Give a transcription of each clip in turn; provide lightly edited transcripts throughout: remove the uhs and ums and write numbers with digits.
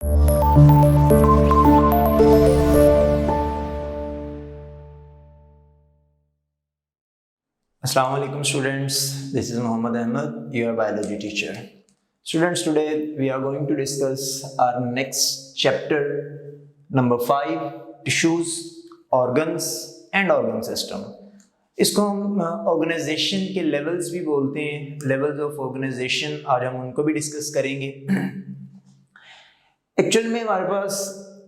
Assalamu alaikum students, this is Muhammad Ahmed, your biology teacher. Students, today we are going to discuss our next chapter, number 5, tissues, organs and organ system. इसको हम organisation के levels भी बोलते हैं, levels of organisation, आज हम उनको भी डिस्कस करेंगे। एक्चुअल में हमारे पास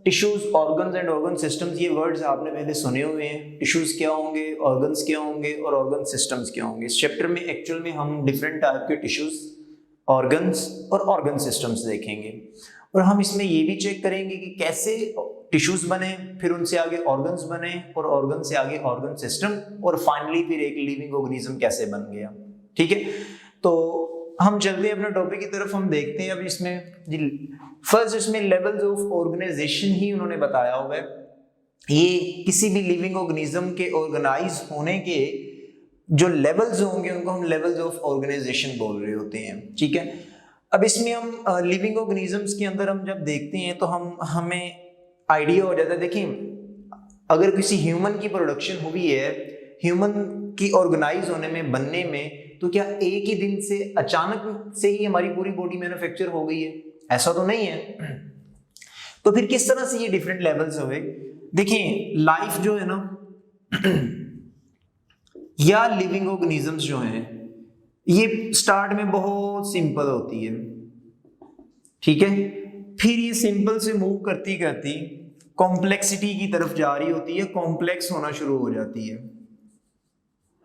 tissues, organs and organ systems, ये वर्ड्स आपने पहले सुने हुए हैं। टिश्यूज क्या होंगे, ऑर्गन्स क्या होंगे और ऑर्गन सिस्टम्स क्या होंगे। इस चैप्टर में एक्चुअल में हम डिफरेंट टाइप के टिश्यूज, ऑर्गन्स और ऑर्गन सिस्टम्स देखेंगे, और हम इसमें ये भी चेक करेंगे कि कैसे टिश्यूज बने, फिर उनसे आगे ऑर्गन्स बने, और ऑर्गन से आगे ऑर्गन सिस्टम, और फाइनली फिर एक लिविंग ऑर्गेनिज्म कैसे बन गया। ठीक है, तो हम चलते हैं अपने टॉपिक की तरफ। हम देखते हैं अब इसमें फर्स्ट, इसमें लेवल्स ऑफ ऑर्गेनाइजेशन ही उन्होंने बताया हुआ है। ये किसी भी लिविंग ऑर्गेनिज्म के ऑर्गेनाइज होने के जो लेवल्स होंगे उनको हम लेवल्स ऑफ ऑर्गेनाइजेशन बोल रहे होते हैं। ठीक है, अब इसमें हम लिविंग ऑर्गेनिजम्स के अंदर हम जब देखते हैं तो हमें आइडिया हो जाता है। देखिए, अगर किसी ह्यूमन की प्रोडक्शन हुई है, ह्यूमन की ऑर्गेनाइज होने में, बनने में, तो क्या एक ही दिन से अचानक से ही हमारी पूरी बॉडी मैन्युफैक्चर हो गई है? ऐसा तो नहीं है। तो फिर किस तरह से ये डिफरेंट लेवल्स हुए? देखिए, लाइफ जो है ना या लिविंग ऑर्गेनिजम्स जो हैं, ये स्टार्ट में बहुत सिंपल होती है। ठीक है, फिर ये सिंपल से मूव करती करती कॉम्प्लेक्सिटी की तरफ जा रही होती है, कॉम्प्लेक्स होना शुरू हो जाती है।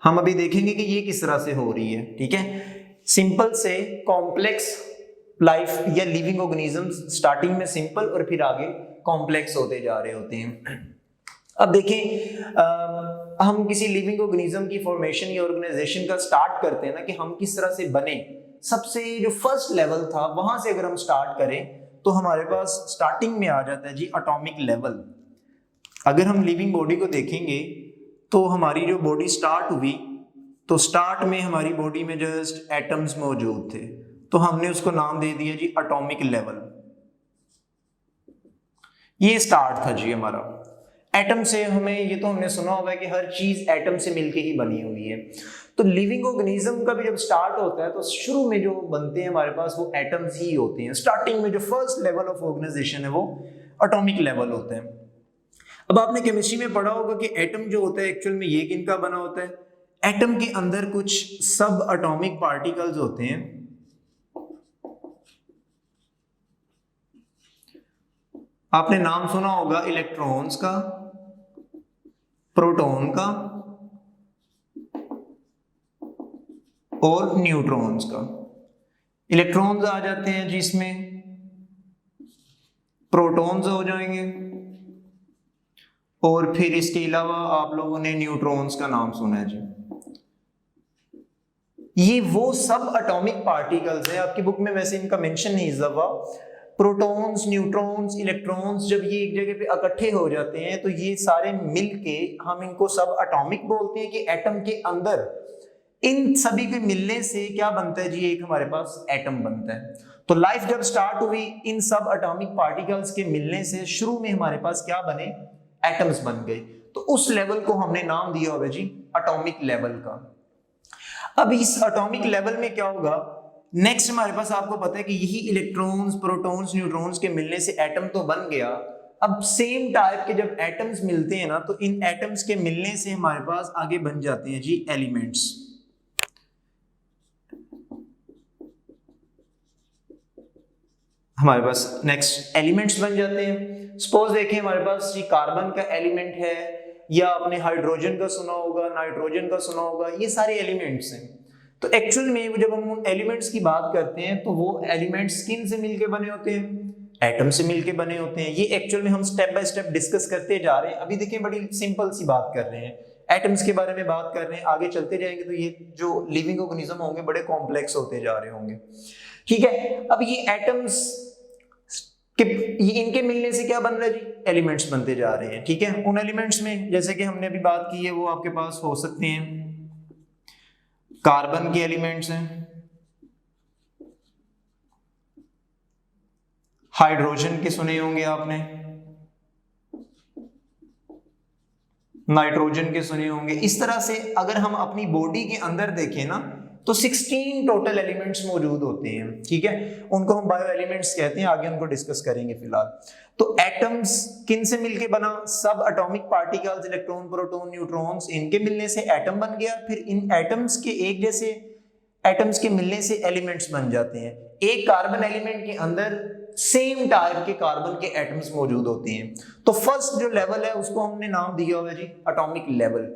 हम अभी देखेंगे कि ये किस तरह से हो रही है। ठीक है, सिंपल से कॉम्प्लेक्स लाइफ या लिविंग ऑर्गेनिजम्स स्टार्टिंग में सिंपल और फिर आगे कॉम्प्लेक्स होते जा रहे होते हैं। अब देखें, हम किसी लिविंग ऑर्गेनिज्म की फॉर्मेशन या ऑर्गेनाइजेशन का स्टार्ट करते हैं ना, कि हम किस तरह से बने। सबसे जो फर्स्ट लेवल था वहां से अगर हम स्टार्ट करें तो हमारे पास स्टार्टिंग में आ जाता है जी एटॉमिक लेवल। अगर हम लिविंग बॉडी को देखेंगे तो हमारी जो बॉडी स्टार्ट हुई, तो स्टार्ट में हमारी बॉडी में जस्ट एटम्स मौजूद थे, तो हमने उसको नाम दे दिया जी एटॉमिक लेवल। ये स्टार्ट था जी हमारा। एटम से हमें, ये तो हमने सुना होगा कि हर चीज एटम से मिलके ही बनी हुई है। तो लिविंग ऑर्गेनिज्म का भी जब स्टार्ट होता है तो शुरू में जो बनते हैं हमारे पास वो एटम्स ही होते हैं। स्टार्टिंग में जो फर्स्ट लेवल ऑफ ऑर्गेनाइजेशन है वो एटॉमिक लेवल होते हैं। अब आपने केमिस्ट्री में पढ़ा होगा कि एटम जो होता है एक्चुअल में ये किनका बना होता है? एटम के अंदर कुछ सब एटॉमिक पार्टिकल्स होते हैं। आपने नाम सुना होगा इलेक्ट्रॉन्स का, प्रोटॉन का और न्यूट्रॉन्स का। इलेक्ट्रॉन्स आ जाते हैं जिसमें, प्रोटॉन्स हो जाएंगे, और फिर इसके अलावा आप लोगों ने न्यूट्रॉन्स का नाम सुना है जी। ये वो सब एटॉमिक पार्टिकल्स हैं। आपकी बुक में वैसे इनका मेंशन नहीं इस दफा। प्रोटॉन्स, न्यूट्रॉन्स, इलेक्ट्रॉन्स जब ये एक जगह पे इकट्ठे हो जाते हैं तो ये सारे मिलके हम इनको सब एटॉमिक बोलते हैं। कि एटम के अंदर इन सभी के मिलने से क्या बनता है जी? एक हमारे पास एटम बनता है। तो लाइफ जब स्टार्ट हुई इन सब एटॉमिक पार्टिकल्स के मिलने से शुरू में हमारे पास क्या बने? एटम्स बन गए। तो उस लेवल को हमने नाम दिया होगा जी एटॉमिक लेवल का। अब इस एटॉमिक लेवल में क्या होगा? नेक्स्ट हमारे पास, आपको पता है कि यही इलेक्ट्रॉन्स, प्रोटॉन्स, न्यूट्रॉन्स के मिलने से एटम तो बन गया। अब सेम टाइप के जब एटम्स मिलते हैं ना, तो इन एटम्स के मिलने से हमारे पास आगे बन जाते हैं जी एलिमेंट्स। हमारे पास नेक्स्ट एलिमेंट्स बन जाते हैं। सपोज देखें, हमारे पास जी कार्बन का एलिमेंट है, या आपने हाइड्रोजन का सुना होगा, नाइट्रोजन का सुना होगा, ये सारे एलिमेंट्स हैं। तो एक्चुअल में जब हम उन एलिमेंट्स की बात करते हैं तो वो एलिमेंट्स किन से मिलके बने होते हैं? एटम से मिलके बने होते हैं। ये एक्चुअल में हम स्टेप बाय स्टेप डिस्कस करते जा रहे हैं। अभी देखिए, बड़ी सिंपल सी बात कर रहे हैं, एटम्स के बारे में बात कर रहे हैं। आगे चलते जाएंगे तो ये जो लिविंग ऑर्गेनिज्म होंगे बड़े कॉम्प्लेक्स होते जा रहे होंगे। ठीक है, अब ये एटम्स कि इनके मिलने से क्या बन रहा है जी? एलिमेंट्स बनते जा रहे हैं। ठीक है, उन एलिमेंट्स में जैसे कि हमने अभी बात की है वो आपके पास हो सकते हैं कार्बन के एलिमेंट्स हैं, हाइड्रोजन के सुने होंगे आपने, नाइट्रोजन के सुने होंगे। इस तरह से अगर हम अपनी बॉडी के अंदर देखें ना तो 16 टोटल एलिमेंट्स मौजूद होते हैं, ठीक है। उनको हम बायो एलिमेंट्स कहते हैं, आगे उनको डिस्कस करेंगे फिलहाल। तो एटम्स किन से मिलके बना? सब atomic particles, electron, proton, neutrons, इनके मिलने से एटम बन गया। फिर इन एटम्स के एक जैसे एटम्स के मिलने से एलिमेंट्स बन जाते हैं। एक कार्बन एलिमेंट के अंदर सेम टाइप के कार्बन के एटम्स मौजूद होते हैं। तो फर्स्ट जो लेवल है उसको हमने नाम दिया हुआ है जी एटॉमिक लेवल।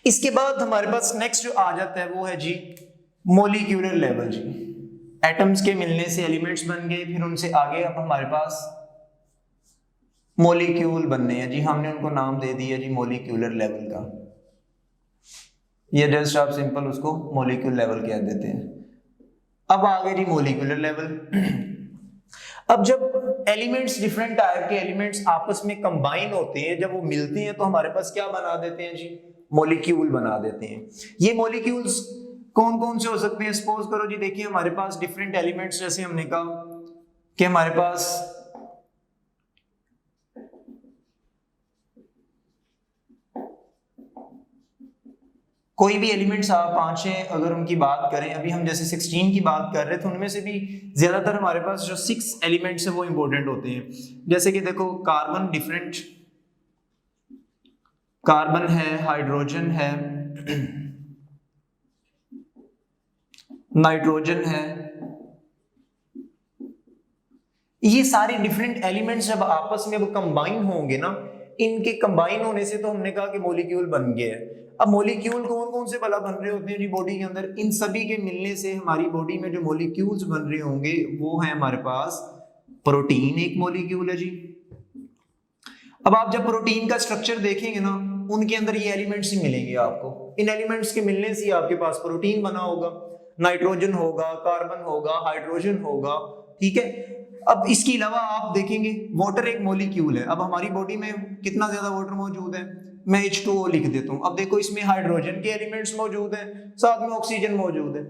इसके बाद हमारे पास नेक्स्ट जो आ जाता है वो है जी मॉलिक्यूलर लेवल जी। एटम्स के मिलने से एलिमेंट्स बन गए, फिर उनसे आगे अब हमारे पास मॉलिक्यूल बनने हैं जी, हमने उनको नाम दे दिया जी मॉलिक्यूलर लेवल का। ये जस्ट आप सिंपल उसको मॉलिक्यूल लेवल कह देते हैं। अब आ गए जी मॉलिक्यूलर लेवल। अब जब एलिमेंट्स, डिफरेंट टाइप के एलिमेंट्स आपस में कंबाइन होते हैं, जब वो मिलते हैं तो हमारे पास क्या बना देते हैं जी? मॉलिक्यूल बना देते हैं। ये मॉलिक्यूल्स कौन कौन से हो सकते हैं? सपोज करो जी, देखिए हमारे पास डिफरेंट एलिमेंट्स, जैसे हमने कहा कि हमारे पास कोई भी एलिमेंट्स आप 5-6 अगर उनकी बात करें, अभी हम जैसे 16 की बात कर रहे थे, उनमें से भी ज्यादातर हमारे पास जो 6 एलिमेंट्स है वो इंपॉर्टेंट होते हैं। जैसे कि देखो कार्बन, डिफरेंट कार्बन है, हाइड्रोजन है, नाइट्रोजन है। ये सारे डिफरेंट एलिमेंट्स जब आपस में अब कंबाइन होंगे ना, इनके कंबाइन होने से तो हमने कहा कि मॉलिक्यूल बन गया है। अब मॉलिक्यूल कौन कौन से भला बन रहे होते हैं जी बॉडी के अंदर? इन सभी के मिलने से हमारी बॉडी में जो मॉलिक्यूल्स बन रहे होंगे वो है हमारे पास प्रोटीन, एक मॉलिक्यूल है जी। अब आप जब प्रोटीन का स्ट्रक्चर देखेंगे ना, उनके अंदर ये एलिमेंट्स ही मिलेंगे आपको। इन एलिमेंट्स के मिलने से आपके पास प्रोटीन बना होगा, नाइट्रोजन होगा, कार्बन होगा, हाइड्रोजन होगा, ठीक है। अब इसके अलावा आप देखेंगे वाटर एक मॉलिक्यूल है। अब हमारी बॉडी में कितना ज्यादा वाटर मौजूद है? मैं H2O लिख देता हूं। अब देखो इसमें हाइड्रोजन के एलिमेंट्स मौजूद हैं, साथ में ऑक्सीजन मौजूद है।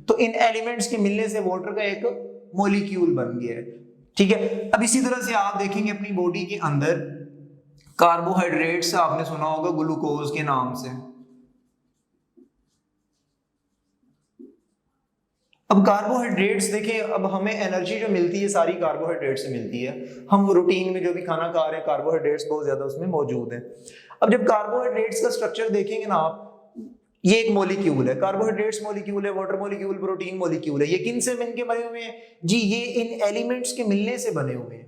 तो इन एलिमेंट्स के मिलने से वाटर का एक मॉलिक्यूल बन गया है, ठीक है। अब इसी तरह से आप देखेंगे अपनी बॉडी के अंदर कार्बोहाइड्रेट्स आपने सुना होगा ग्लूकोज के नाम से। अब कार्बोहाइड्रेट्स देखिए, अब हमें एनर्जी जो मिलती है सारी कार्बोहाइड्रेट से मिलती है। हम रूटीन में जो भी खाना खा रहे हैं कार्बोहाइड्रेट्स बहुत ज्यादा उसमें मौजूद है। अब जब कार्बोहाइड्रेट्स का स्ट्रक्चर देखेंगे ना आप, ये एक मॉलिक्यूल है, कार्बोहाइड्रेट्स मॉलिक्यूल है, वाटर मॉलिक्यूल, प्रोटीन मॉलिक्यूल है। ये किन से मिलके बने हुए हैं जी? ये इन एलिमेंट्स के मिलने से बने हुए हैं,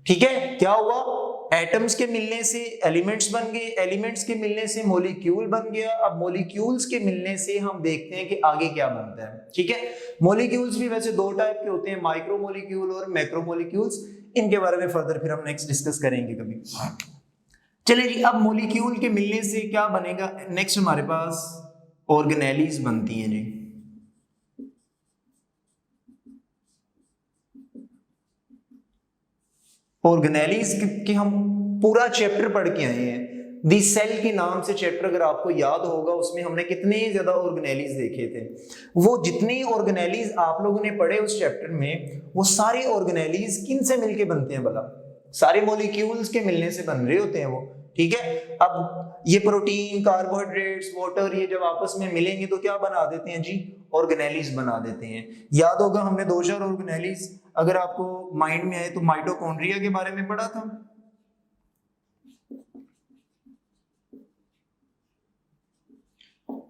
ठीक है। क्या हुआ? एटम्स के मिलने से एलिमेंट्स बन गए, एलिमेंट्स के मिलने से मॉलिक्यूल बन गया। अब मॉलिक्यूल्स के मिलने से हम देखते हैं कि आगे क्या बनता है, ठीक है। मॉलिक्यूल्स भी वैसे दो टाइप के होते हैं, माइक्रो मॉलिक्यूल और मैक्रो मॉलिक्यूल्स। इनके बारे में फर्दर फिर हम नेक्स्ट डिस्कस करेंगे कभी। चलिए जी, अब मॉलिक्यूल के मिलने से क्या बनेगा? नेक्स्ट हमारे पास ऑर्गेनेलीज बनती हैं जी। ऑर्गेनेलीज के हम पूरा चैप्टर पढ़ के आए हैं। दी सेल के नाम से चैप्टर अगर आपको याद होगा, उसमें हमने कितने ज्यादा ऑर्गेनेलीज देखे थे। वो जितने ऑर्गेनेलीज आप लोगों ने पढ़े उस चैप्टर में, वो सारे ऑर्गेनेलीज किन से मिलके बनते हैं भला? सारे मॉलिक्यूल्स के मिलने से बन रहे होते हैं वो, ठीक है। अब ये प्रोटीन, कार्बोहाइड्रेट्स, वाटर, ये जब आपस में मिलेंगे तो क्या बना देते हैं जी? ऑर्गेनेलीज बना देते हैं। याद होगा हमने 2-4 ऑर्गेनेलीज, अगर आपको माइंड में आए तो माइटोकॉन्ड्रिया के बारे में पढ़ा था।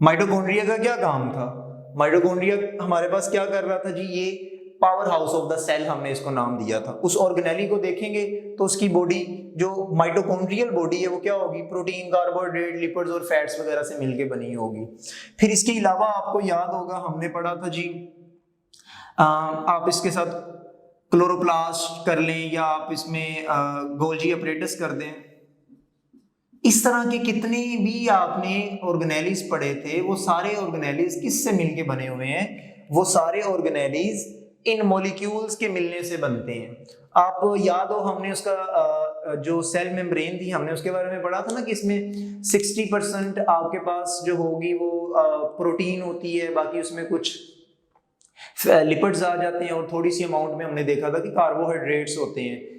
माइटोकॉन्ड्रिया का क्या काम था? माइटोकॉन्ड्रिया हमारे पास क्या कर रहा था जी? ये power house of the cell हमने इसको नाम दिया था। उस ऑर्गेनेली को देखेंगे तो उसकी बॉडी, जो माइटोकॉन्ड्रियल बॉडी है, वो क्या होगी? प्रोटीन, कार्बोहाइड्रेट, लिपिड्स और फैट्स वगैरह से मिलके बनी होगी। फिर इसके अलावा आपको याद होगा हमने पढ़ा था जी, आप इसके साथ क्लोरोप्लास्ट कर लें या आप इसमें गोल्जी अपरेटस कर दें। इस तरह के कितने भी आपने ऑर्गेनेलीज पढ़े थे, वो सारे ऑर्गेनेलीज किससे मिलके बने हुए हैं? वो सारे ऑर्गेनेलीज इन मॉलिक्यूल्स के मिलने से बनते हैं। आप याद हो हमने उसका जो सेल मेम्ब्रेन थी, हमने उसके बारे में पढ़ा था ना कि इसमें 60% आपके पास जो होगी वो प्रोटीन होती है, बाकी उसमें कुछ लिपिड्स आ जाते हैं, और थोड़ी सी अमाउंट में हमने देखा था कि कार्बोहाइड्रेट्स होते हैं,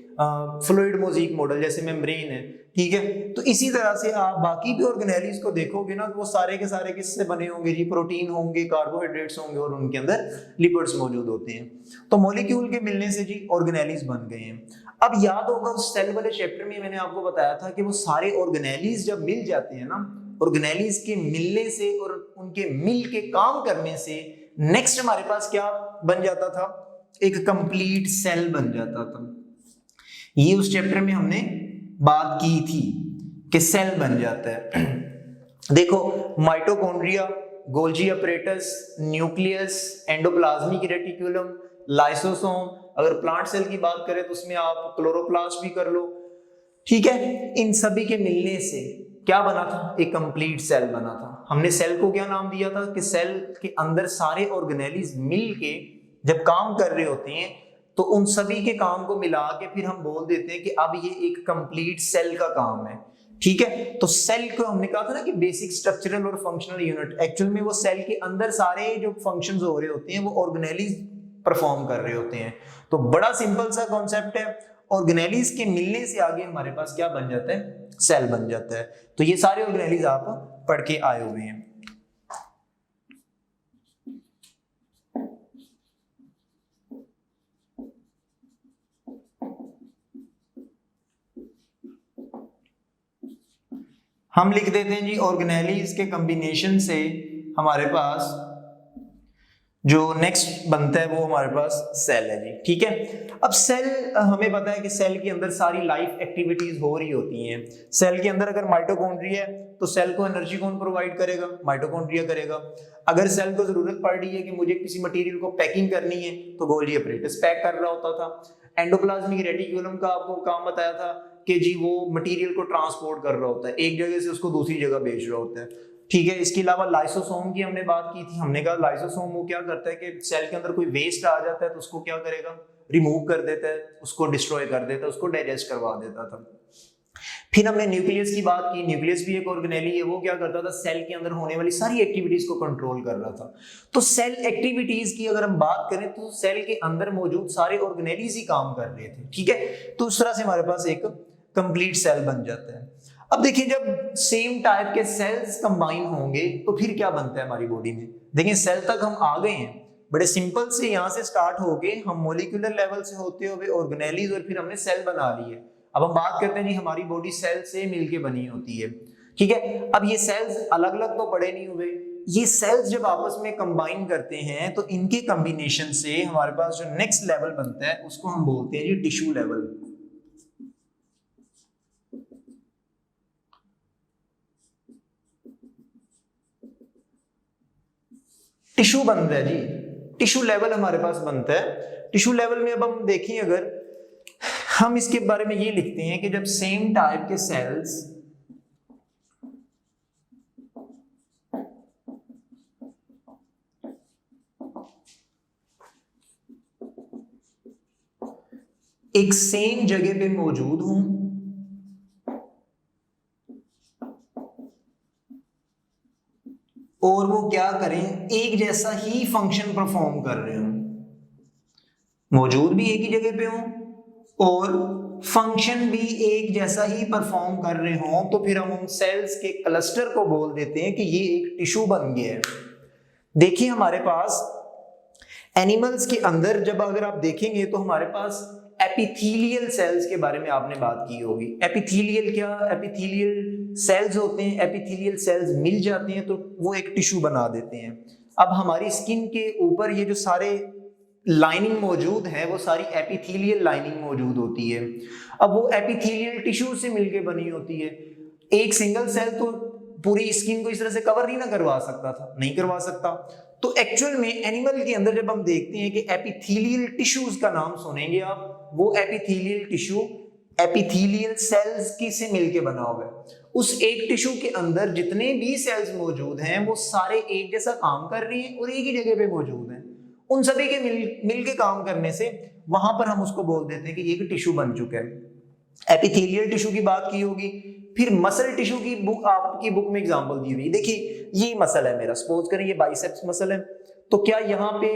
फ्लूइड मोज़ेक मॉडल जैसे मेम्ब्रेन है, ठीक है। तो इसी तरह से आप बाकी भी ऑर्गेनेलीज को देखोगे ना, तो वो सारे के सारे किससे बने होंगे जी, प्रोटीन होंगे, कार्बोहाइड्रेट्स होंगे, और उनके अंदर लिपिड्स मौजूद होते हैं। तो मॉलिक्यूल के मिलने से जी ऑर्गेनेलीज बन गए हैं। अब याद होगा उस सेल वाले चैप्टर में मैंने आपको बताया था कि वो सारे ऑर्गेनेलीज जब मिल जाते हैं ना, ऑर्गेनेलीज के मिलने से और उनके मिल के काम करने से नेक्स्ट हमारे पास क्या बन जाता था, एक कंप्लीट सेल बन जाता था। ये उस चैप्टर में हमने बात की थी कि सेल बन जाता है। देखो mitochondria, Golgi apparatus, nucleus, endoplasmic reticulum, lysosome, अगर प्लांट सेल की बात करें तो उसमें आप क्लोरोप्लास्ट भी कर लो, ठीक है। इन सभी के मिलने से क्या बना था, एक कंप्लीट सेल बना था। हमने सेल को क्या नाम दिया था कि सेल के अंदर सारे ऑर्गेनेलीज मिल के जब काम कर रहे होते हैं तो उन सभी के काम को मिला के फिर हम बोल देते हैं कि अब ये एक कंप्लीट सेल का काम है, ठीक है। तो सेल को हमने कहा था ना कि बेसिक स्ट्रक्चरल और फंक्शनल यूनिट, एक्चुअल में वो सेल के अंदर सारे जो फंक्शंस हो रहे होते हैं वो ऑर्गेनेलीज परफॉर्म कर रहे होते हैं। तो बड़ा सिंपल सा कॉन्सेप्ट है, ऑर्गेनेलीज के मिलने से आगे हमारे पास क्या बन जाता है, सेल बन जाता है। तो ये सारे ऑर्गेनेलीज आप पढ़ के आए हुए हैं। हम लिख देते हैं जी ऑर्गेनेलीज के कॉम्बिनेशन से हमारे पास जो नेक्स्ट बनता है वो हमारे पास सेल है जी, ठीक है। अब सेल, हमें पता है कि सेल के अंदर सारी लाइफ एक्टिविटीज हो रही होती हैं। सेल के अंदर अगर माइटोकॉन्ड्रिया है तो सेल को एनर्जी कौन प्रोवाइड करेगा, माइटोकॉन्ड्रिया करेगा। अगर सेल को जरूरत पड़ रही है कि मुझे किसी मटेरियल को पैकिंग करनी है तो गोल्जी अपरेटस पैक कर रहा होता था। एंडोप्लाज्मिक रेटिकुलम का आपको काम बताया था कि जी वो मटेरियल को ट्रांसपोर्ट कर रहा होता है, एक जगह से उसको दूसरी जगह भेज रहा होता है, ठीक है। इसके अलावा लाइसोसोम की हमने बात की थी, हमने कहा लाइसोसोम वो क्या करता है कि सेल के अंदर कोई वेस्ट आ जाता है तो उसको क्या करेगा, रिमूव कर देता है, उसको डिस्ट्रॉय कर देता है, उसको डाइजेस्ट करवा देता था। फिर हमने न्यूक्लियस की बात की, न्यूक्लियस भी एक ऑर्गेनेली है, वो क्या करता था, सेल के अंदर होने वाली सारी एक्टिविटीज को कंट्रोल कर रहा था। तो सेल एक्टिविटीज की अगर हम बात करें तो सेल के अंदर मौजूद सारे ऑर्गेनेलीज ही काम कर रहे थे, ठीक है। तो उस तरह से हमारे पास एक कंप्लीट सेल बन जाता है। अब देखिए जब सेम टाइप के सेल्स कंबाइन होंगे तो फिर क्या बनता है हमारी बॉडी में। देखिए सेल तक हम आ गए हैं, बड़े सिंपल से यहाँ से स्टार्ट होके हम मॉलिक्यूलर लेवल से होते हुए ऑर्गेनेलीज और फिर हमने सेल बना ली है। अब हम बात करते हैं जी हमारी बॉडी सेल से मिलके बनी होती है, ठीक है। अब ये सेल्स अलग अलग तो पड़े नहीं हुए, ये सेल्स जब आपस में कंबाइन करते हैं तो इनके कॉम्बिनेशन से हमारे पास जो नेक्स्ट लेवल बनता है उसको हम बोलते हैं जी टिश्यू लेवल। टिश्यू बनता है जी, टिश्यू लेवल हमारे पास बनता है। टिश्यू लेवल में अब हम देखें, अगर हम इसके बारे में ये लिखते हैं कि जब सेम टाइप के सेल्स एक सेम जगह पे मौजूद हों और वो क्या करें, एक जैसा ही फंक्शन परफॉर्म कर रहे हो, मौजूद भी एक ही जगह पे हो और फंक्शन भी एक जैसा ही परफॉर्म कर रहे हो, तो फिर हम उन सेल्स के क्लस्टर को बोल देते हैं कि ये एक टिश्यू बन गया है। देखिए हमारे पास एनिमल्स के अंदर जब अगर आप देखेंगे तो हमारे पास एपिथेलियल सेल्स के बारे में आपने बात की होगी। एपिथेलियल क्या, एपिथेलियल सेल्स होते हैं, एपिथेलियल सेल्स मिल जाते हैं तो वो एक टिश्यू बना देते हैं। अब हमारी स्किन के ऊपर ये जो सारे लाइनिंग मौजूद है वो सारी एपिथेलियल लाइनिंग मौजूद होती है। अब वो एपिथेलियल टिश्यू से मिलके बनी होती है। एक सिंगल सेल तो पूरी स्किन को इस तरह से कवर नहीं ना करवा सकता था, नहीं करवा सकता। तो एक्चुअल में एनिमल के अंदर जब हम देखते हैं कि एपिथेलियल टिश्यूज का नाम सुनेंगे आप, वो एपिथेलियल टिश्यू एपिथेलियल सेल्स की से मिलके बना हुआ है। उस एक टिश्यू के अंदर जितने भी सेल्स मौजूद हैं वो सारे एक जैसा काम कर रही हैं और एक ही जगह पे मौजूद हैं। उन सभी के मिल के काम करने से वहां पर हम उसको बोल देते हैं कि ये एक टिश्यू बन चुका है। एपिथेलियल टिश्यू की बात की होगी। फिर मसल टिश्यू की बुक, आपकी बुक में एग्जांपल दी हुई, देखिए ये मसल है मेरा, सपोज करें ये बाइसेप्स मसल है, तो क्या यहाँ पे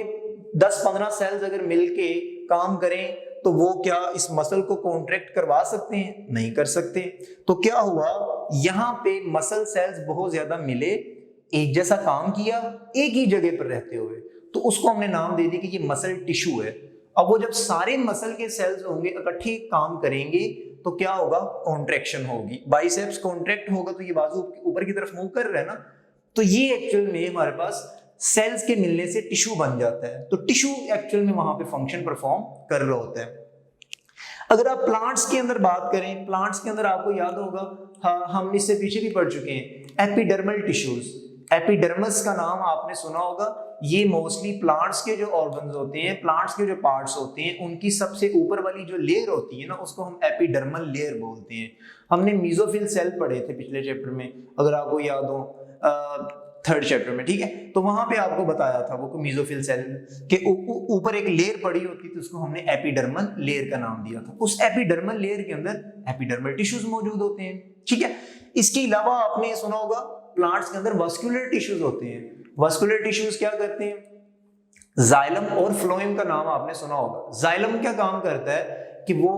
10-15 सेल्स अगर मिलके काम करें तो वो क्या इस मसल को कॉन्ट्रैक्ट करवा सकते हैं? नहीं कर सकते। तो क्या हुआ, यहाँ पे मसल सेल्स बहुत ज्यादा मिले, एक जैसा काम किया, एक ही जगह पर रहते हुए, तो उसको हमने नाम दे दिया कि ये मसल टिश्यू है। अब वो जब सारे मसल के सेल्स होंगे इकट्ठे काम करेंगे तो क्या होगा, कॉन्ट्रैक्शन होगी। बाइसेप्स कॉन्ट्रैक्ट होगा तो ये बाजू ऊपर की तरफ मूव कर रहा है ना, तो ये एक्चुअल में हमारे पास सेल्स के मिलने से टिश्यू बन जाता है। तो टिश्यू एक्चुअल में वहां पे फंक्शन परफॉर्म कर रहा होता है। अगर आप प्लांट्स के अंदर बात करें, प्लांट्स के अंदर आपको याद होगा, हाँ हम इससे पीछे भी पढ़ चुके हैं, एपिडर्मल टिश्यूज। एपिडर्मस का नाम आपने सुना होगा। ये मोस्टली प्लांट्स के जो ऑर्गन्स होते हैं, प्लांट्स के जो पार्ट्स होते हैं, उनकी सबसे ऊपर वाली जो लेयर होती है ना, उसको हम एपिडर्मल लेयर बोलते हैं। हमने मीजोफिल सेल पढ़े थे पिछले चैप्टर में, अगर आपको याद हो, थर्ड चैप्टर में, ठीक है। तो वहां पे आपको बताया था वो मीजोफिल सेल के ऊपर एक लेयर पड़ी होती थी, उसको हमने एपिडर्मल लेयर का नाम दिया था। उस एपिडर्मल लेयर के अंदर एपिडर्मल टिश्यूज मौजूद होते हैं, ठीक है। इसके अलावा आपने सुना होगा प्लांट्स के अंदर वास्कुलर टिश्यूज होते हैं। वास्कुलर टिश्यूज क्या करते हैं, जाइलम और फ्लोएम का नाम आपने सुना होगा। जाइलम क्या काम करता है कि वो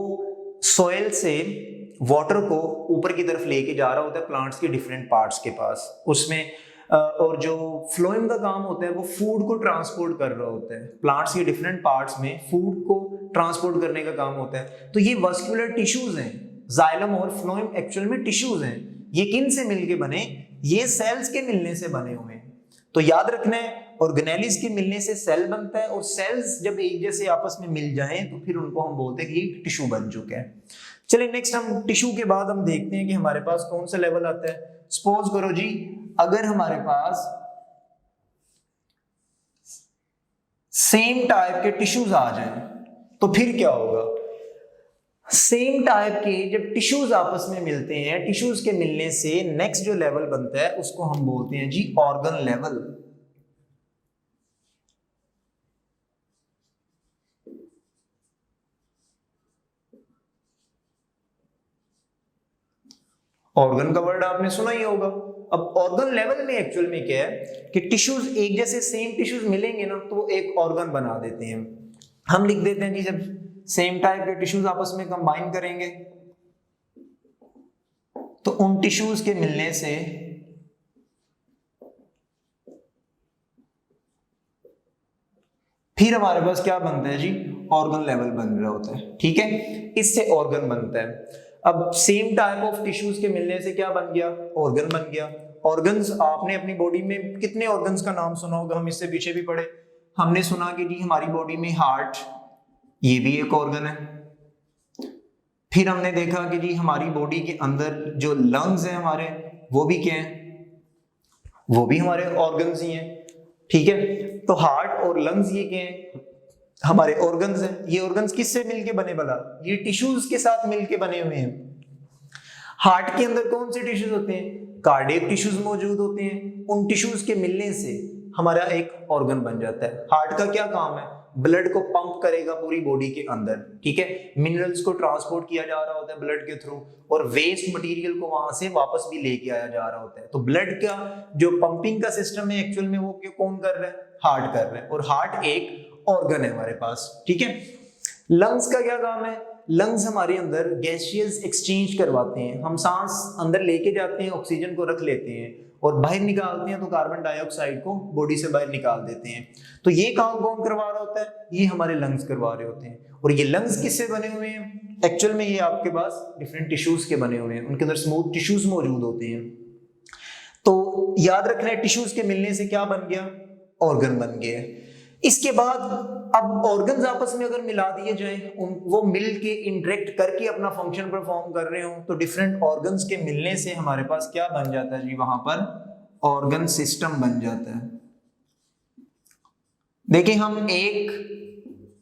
सॉइल से वाटर को ऊपर की तरफ लेके जा रहा होता है प्लांट्स के डिफरेंट पार्ट्स के पास, उसमें और जो फ्लोएम का काम होता है वो फूड को ट्रांसपोर्ट कर रहा होता है, प्लांट्स के डिफरेंट पार्ट्स में फूड को ट्रांसपोर्ट करने का काम होता है। तो ये वास्कुलर टिश्यूज हैं, जाइलम और फ्लोएम एक्चुअल में टिश्यूज हैं। ये किन से मिलके बने, ये सेल्स के मिलने से बने हुए हैं। तो याद रखना है, ऑर्गेनेलिस के मिलने से सेल बनता है, और सेल्स जब एक जैसे आपस में मिल जाएं तो फिर उनको हम बोलते हैं कि ये टिश्यू बन चुके हैं। चलिए नेक्स्ट हम टिश्यू के बाद हम देखते हैं कि हमारे पास कौन सा लेवल आता है। सपोज करो जी, अगर हमारे पास सेम टाइप के टिश्यूज आ जाएं तो फिर क्या होगा। सेम टाइप के जब टिश्यूज आपस में मिलते हैं, टिश्यूज के मिलने से नेक्स्ट जो लेवल बनता है उसको हम बोलते हैं जी ऑर्गन लेवल। ऑर्गन का वर्ड आपने सुना ही होगा। अब ऑर्गन लेवल में एक्चुअल में क्या है कि टिश्यूज एक जैसे सेम टिश्यूज मिलेंगे ना तो वो एक ऑर्गन बना देते हैं। हम लिख देते हैं कि जब सेम टाइप के टिश्यूज आपस में कंबाइन करेंगे तो उन टिश्यूज के मिलने से फिर हमारे पास क्या बनता है जी, ऑर्गन लेवल बन रहा होता है, ठीक है। इससे ऑर्गन बनता है। अब सेम टाइप ऑफ टिश्यूज के मिलने से क्या बन गया, ऑर्गन बन गया। ऑर्गन्स, आपने अपनी बॉडी में कितने ऑर्गन्स का नाम सुना होगा, हम इससे पीछे भी पढ़े। हमने सुना कि जी हमारी बॉडी में हार्ट, ये भी एक ऑर्गन है। फिर हमने देखा कि जी हमारी बॉडी के अंदर जो लंग्स हैं हमारे, वो भी क्या हैं, वो भी हमारे ऑर्गन्स ही हैं, ठीक है। तो हार्ट और लंग्स ये क्या हैं, हमारे ऑर्गन्स हैं। ये ऑर्गन्स किससे मिलके बने भला, ये टिश्यूज के साथ मिलके बने हुए हैं। हार्ट के अंदर कौन से टिश्यूज होते हैं, कार्डियक टिश्यूज मौजूद होते हैं। उन टिश्यूज के मिलने से हमारा एक ऑर्गन बन जाता है। हार्ट का क्या काम है, ब्लड को पंप करेगा पूरी बॉडी के अंदर, ठीक है। मिनरल्स को ट्रांसपोर्ट किया जा रहा होता है ब्लड के थ्रू, और वेस्ट मटेरियल को वहां से वापस भी लेके आया जा रहा होता है। तो ब्लड का जो पंपिंग का सिस्टम है एक्चुअल में वो कौन कर रहा है, हार्ट कर रहा है, और हार्ट एक ऑर्गन है हमारे पास, ठीक है। लंग्स का क्या काम है, लंग्स हमारे अंदर गैसियस एक्सचेंज करवाते हैं। हम सांस अंदर लेके जाते हैं, ऑक्सीजन को रख लेते हैं, और बाहर निकालते हैं तो कार्बन डाइऑक्साइड को बॉडी से बाहर निकाल देते हैं। तो ये काम कौन करवा रहा होता है, ये हमारे लंग्स करवा रहे होते हैं। और ये लंग्स किससे बने हुए हैं, एक्चुअल में ये आपके पास डिफरेंट टिश्यूज के बने हुए हैं, उनके अंदर स्मूथ टिश्यूज मौजूद होते हैं। तो याद रखना है, टिश्यूज के मिलने से क्या बन गया, ऑर्गन बन गया। इसके बाद अब ऑर्गन्स आपस में अगर मिला दिए जाएं, वो मिल के इंटरेक्ट करके अपना फंक्शन परफॉर्म कर रहे हो, तो डिफरेंट ऑर्गन्स के मिलने से हमारे पास क्या बन जाता है जी, वहां पर ऑर्गन सिस्टम बन जाता है। देखिए हम एक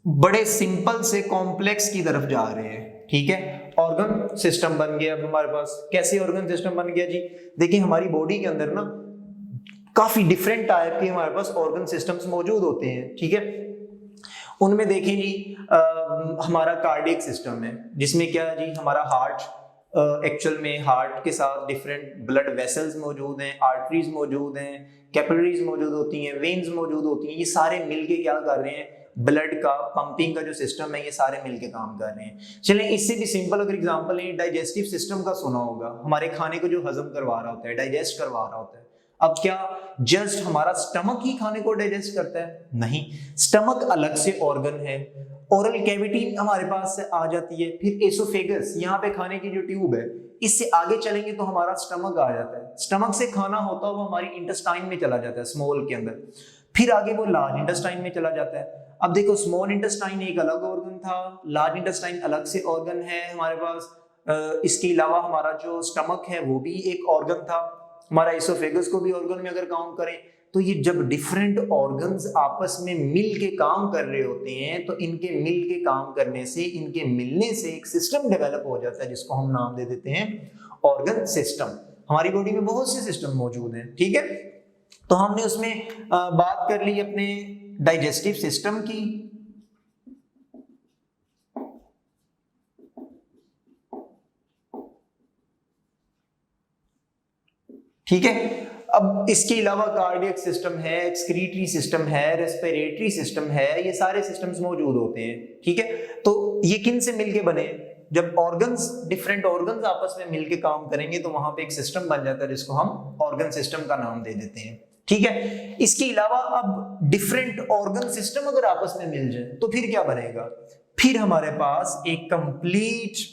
बड़े सिंपल से कॉम्प्लेक्स की तरफ जा रहे हैं, ठीक है। ऑर्गन सिस्टम बन गया अब हमारे पास। कैसे ऑर्गन सिस्टम बन गया जी, देखिए हमारी बॉडी के अंदर ना काफी डिफरेंट टाइप के हमारे पास ऑर्गन सिस्टम्स मौजूद होते हैं, ठीक है। उनमें देखें जी हमारा कार्डियक सिस्टम है, जिसमें क्या है जी, हमारा हार्ट, एक्चुअल में हार्ट के साथ डिफरेंट ब्लड वेसल्स मौजूद हैं, आर्टरीज मौजूद हैं, कैपिलरीज मौजूद होती हैं, वेन्स मौजूद होती हैं। ये सारे मिलके क्या कर रहे हैं, ब्लड का, पंपिंग का जो सिस्टम है, ये सारे मिलके काम कर रहे हैं। चलें इससे भी सिंपल अगर एग्जांपल लें, डाइजेस्टिव सिस्टम का सुना होगा, हमारे खाने को जो हजम करवा रहा होता है, डाइजेस्ट करवा रहा होता है। अब क्या जस्ट हमारा स्टमक ही खाने को डाइजेस्ट करता है? नहीं, स्टमक अलग से ऑर्गन है, ओरल कैविटी हमारे पास से आ जाती है, फिर एसोफेगस, यहाँ पे खाने की जो ट्यूब है, इससे आगे चलेंगे तो हमारा स्टमक आ जाता है। स्टमक से खाना होता है वो हमारी इंटेस्टाइन में चला जाता है, स्मॉल के अंदर, फिर आगे वो लार्ज इंटेस्टाइन में चला जाता है। अब देखो, स्मॉल इंटेस्टाइन एक अलग ऑर्गन था, लार्ज इंटेस्टाइन अलग से ऑर्गन है हमारे पास। इसके अलावा हमारा जो स्टमक है वो भी एक ऑर्गन था, हमारा एसोफेगस को भी ऑर्गन में अगर काउंट करें तो ये जब डिफरेंट ऑर्गन्स आपस में मिल के काम कर रहे होते हैं तो इनके मिल के काम करने से, इनके मिलने से एक सिस्टम डेवलप हो जाता है जिसको हम नाम दे देते हैं ऑर्गन सिस्टम। हमारी बॉडी में बहुत से सिस्टम मौजूद हैं, ठीक है। तो हमने उसमें बात कर ली अपने डाइजेस्टिव सिस्टम की, ठीक है। अब इसके अलावा कार्डियक सिस्टम है, एक्सक्रीटरी सिस्टम है, रेस्पिरेटरी सिस्टम है, ये सारे सिस्टम्स मौजूद होते हैं, ठीक है। तो ये किन से मिलके बने? जब ऑर्गन्स, डिफरेंट ऑर्गन्स आपस में मिलके काम करेंगे तो वहां पे एक सिस्टम बन जाता है जिसको हम ऑर्गन सिस्टम का नाम दे देते हैं, ठीक है। इसके अलावा अब डिफरेंट ऑर्गन सिस्टम अगर आपस में मिल जाए तो फिर क्या बनेगा? फिर हमारे पास एक कंप्लीट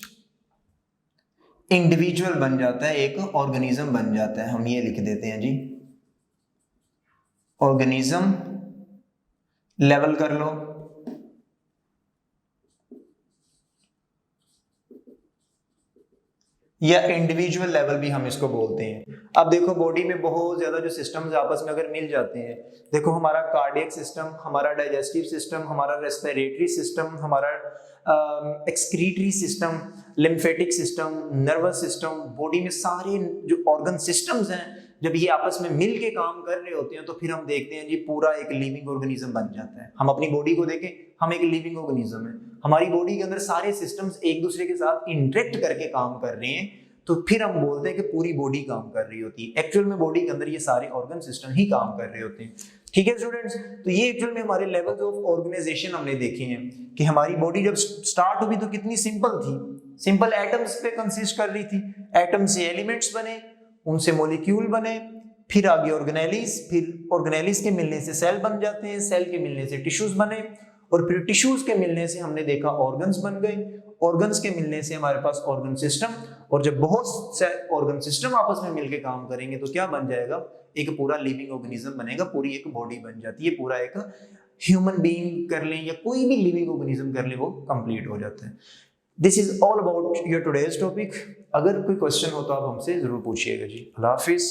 इंडिविजुअल बन जाता है, एक ऑर्गेनिज्म बन जाता है। हम ये लिख देते हैं जी, ऑर्गेनिज्म लेवल कर लो, या इंडिविजुअल लेवल भी हम इसको बोलते हैं। अब देखो, बॉडी में बहुत ज्यादा जो सिस्टम्स आपस में अगर मिल जाते हैं, देखो हमारा कार्डियक सिस्टम, हमारा डाइजेस्टिव सिस्टम, हमारा रेस्पिरेटरी सिस्टम, हमारा excretory system, lymphatic system, nervous system, body में सारे जो ऑर्गन सिस्टम्स हैं, जब ये आपस में मिल के काम कर रहे होते हैं तो फिर हम देखते हैं जी पूरा एक लिविंग ऑर्गेनिज्म बन जाता है। हम अपनी बॉडी को देखें, हम एक लिविंग ऑर्गेनिज्म है, हमारी बॉडी के अंदर सारे सिस्टम्स एक दूसरे के साथ इंटरेक्ट करके काम कर रहे हैं, तो फिर हम बोलते हैं कि पूरी बॉडी काम कर रही होती है। एक्चुअल में बॉडी के अंदर ये सारे ऑर्गन सिस्टम ही काम कर रहे होते हैं, ठीक है स्टूडेंट्स। तो ये एक्चुअल में हमारे लेवल्स ऑफ ऑर्गेनाइजेशन हमने देखे हैं कि हमारी बॉडी जब स्टार्ट हुई तो कितनी सिंपल थी, सिंपल एटम्स पे कंसिस्ट कर रही थी। एटम से एलिमेंट्स बने, उनसे मॉलिक्यूल बने, फिर आगे ऑर्गेनेलिस, फिर ऑर्गेनेलिस के मिलने से सेल बन जाते हैं, सेल के मिलने से टिश्यूज बने, और फिर टिश्यूज के मिलने से हमने देखा ऑर्गन्स बन गए, ऑर्गन्स के मिलने से हमारे पास ऑर्गन सिस्टम, और जब बहुत से ऑर्गन सिस्टम आपस में मिलके काम करेंगे तो क्या बन जाएगा? एक पूरा लिविंग ऑर्गेनिज्म बनेगा, पूरी एक बॉडी बन जाती है, पूरा एक ह्यूमन बीइंग कर लें या कोई भी लिविंग ऑर्गेनिज्म कर लें, वो कंप्लीट हो जाता है। This is all about your today's topic. अगर कोई क्वेश्चन हो तो आप हमसे जरूर पूछिएगा जी। अल्लाह हाफिज।